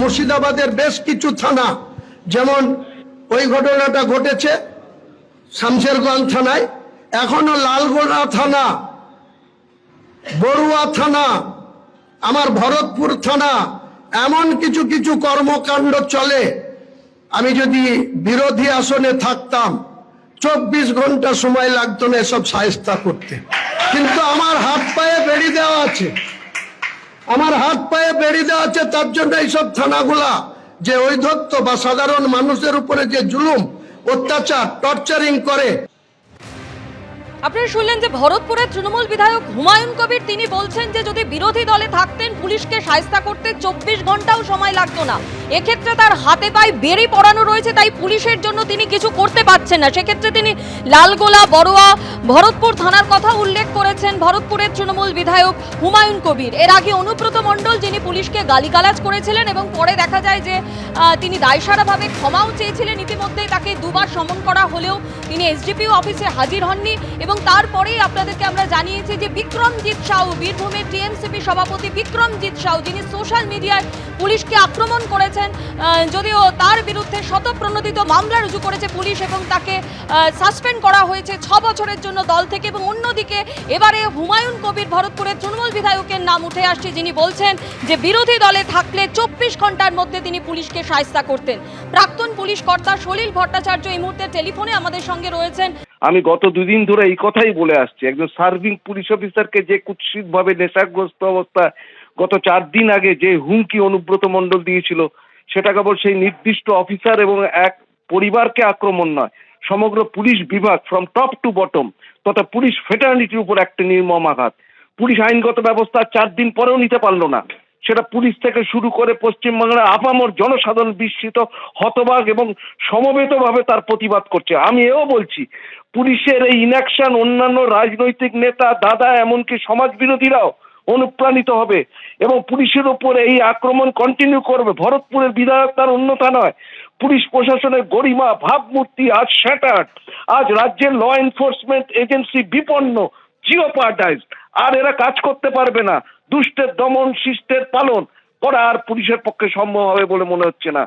মুর্শিদাবাদের বেশ কিছু থানা, যেমন ওই ঘটনাটা ঘটেছে শামশেরগঞ্জ থানায়, এখনো লালগোলা থানা, বড়ুয়া থানা, আমার ভরতপুর থানা, এমন কিছু কিছু কর্মকাণ্ড চলে। আমি যদি বিরোধী আসনে থাকতাম 24 ঘন্টা সময় লাগতো না এসব শায়েস্তা করতে, কিন্তু আমার হাত পায়ে বেড়ি দেওয়া আছে, আমার হাত পায়ে বেড়ি দেওয়া আছে। তার জন্য এইসব থানাগুলা যে ঔদ্ধত্য বা সাধারণ মানুষের উপরে যে জুলুম, অত্যাচার, টর্চারিং করে। আপনারা শুনলেন যে ভরতপুরের তৃণমূল বিধায়ক হুমায়ুন কবির, তিনি বলছেন যে যদি বিরোধী দলে থাকতেন পুলিশকে শায়েস্তা করতে 24 ঘন্টাও সময় লাগতো না। এক্ষেত্রে তার হাতে পায়ে বেড়ি পড়ানো রয়েছে, তাই পুলিশের জন্য তিনি কিছু করতে পারছেন না। সেক্ষেত্রে তিনি লালগোলা, বড়ুয়া, ভরতপুর থানার কথা উল্লেখ করেছেন ভরতপুরের তৃণমূল বিধায়ক হুমায়ুন কবির। এর আগে অনুব্রত মণ্ডল, যিনি পুলিশকে গালিগালাজ করেছিলেন এবং পরে দেখা যায় যে তিনি দায়সারাভাবে ক্ষমাও চেয়েছিলেন, ইতিমধ্যেই তাকে দুবার সমন করা হলেও তিনি এসডিপিও অফিসে হাজির হননি। এবং তারপরেই আপনাদেরকে আমরা জানিয়েছি যে বিক্রমজিৎ সাহু, বীরভূমের টিএমসিপি সভাপতি বিক্রমজিৎ সাহু, যিনি সোশ্যাল মিডিয়ায় পুলিশকে আক্রমণ করেছেন, যদিও তার বিরুদ্ধে শতপ্রণোদিত মামলা রুজু করেছে পুলিশ এবং তাকে সাসপেন্ড করা হয়েছে 6 বছরের জন্য দল থেকে। এবং অন্যদিকে এবারে হুমায়ুন কবির, ভরতপুরের তৃণমূল বিধায়কের নাম উঠে আসছে, যিনি বলছেন যে বিরোধী দলে থাকলে 24 ঘন্টার মধ্যে তিনি পুলিশকে শায়েস্তা করতেন। প্রাক্তন পুলিশ কর্তা সলিল ভট্টাচার্য এই মুহূর্তে টেলিফোনে আমাদের সঙ্গে রয়েছেন। আমি গত 2 দিন ধরে এই কথাই বলে আসছি, একজন সার্ভিং পুলিশ অফিসারকে যে কুৎসিতভাবে নেশাগ্রস্ত অবস্থায় গত 4 দিন আগে যে হুমকি অনুব্রত মণ্ডল দিয়েছিল, সেটা কেবল সেই নির্দিষ্ট অফিসার এবং এক পরিবারকে আক্রমণ নয়, সমগ্র পুলিশ বিভাগ ফ্রম টপ টু বটম তথা পুলিশ ফ্রেটার্নিটির উপর একটা নির্মম আঘাত। পুলিশ আইনগত ব্যবস্থা 4 দিন পরেও নিতে পারলো না। সেটা পুলিশ থেকে শুরু করে পশ্চিমবাংলার আপামর জনসাধারণ বিস্মিত, হতবাক এবং সমবেতভাবে তার প্রতিবাদ করছে। আমি এও বলছি, পুলিশের এই ইনঅ্যাকশন অন্যান্য রাজনৈতিক নেতা, দাদা, এমনকি সমাজ বিরোধীরাও অনুপ্রাণিত হবে এবং পুলিশের উপর এই আক্রমণ কন্টিনিউ করবে। ভরতপুরের বিধায়ক তার অন্যথা নয়। পুলিশ প্রশাসনের গরিমা, ভাবমূর্তি আজ শ্যাটার্ড। আজ রাজ্যের ল এনফোর্সমেন্ট এজেন্সি বিপন্ন, জিওপার্টাইজড। আর এরা কাজ করতে পারবে না। দুষ্টের দমন, শিষ্টের পালন করা আর পুলিশের পক্ষে সম্ভব হবে বলে মনে হচ্ছে না।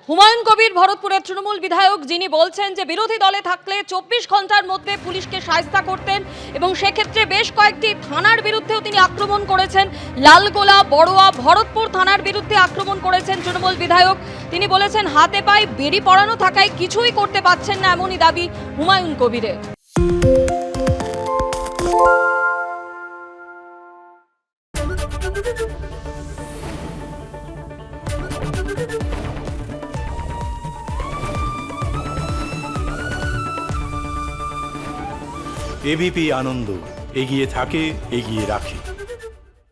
হুমায়ুন কবির, ভরতপুরের তৃণমূল বিধায়ক, যিনি বলছেন যে বিরোধী দলে থাকলে 24 ঘন্টার মধ্যে পুলিশকে শায়েস্তা করতেন এবং সেক্ষেত্রে বেশ কয়েকটি থানার বিরুদ্ধেও তিনি আক্রমণ করেছেন। লালগোলা, বড়ুয়া, ভরতপুর থানার বিরুদ্ধে আক্রমণ করেছেন তৃণমূল বিধায়ক। তিনি বলেছেন হাতে পায়ে বেড়ি পড়ানো থাকায় কিছুই করতে পারছেন না, এমনই দাবি হুমায়ুন কবিরের। এবিপি আনন্দ, এগিয়ে থাকে, এগিয়ে রাখে।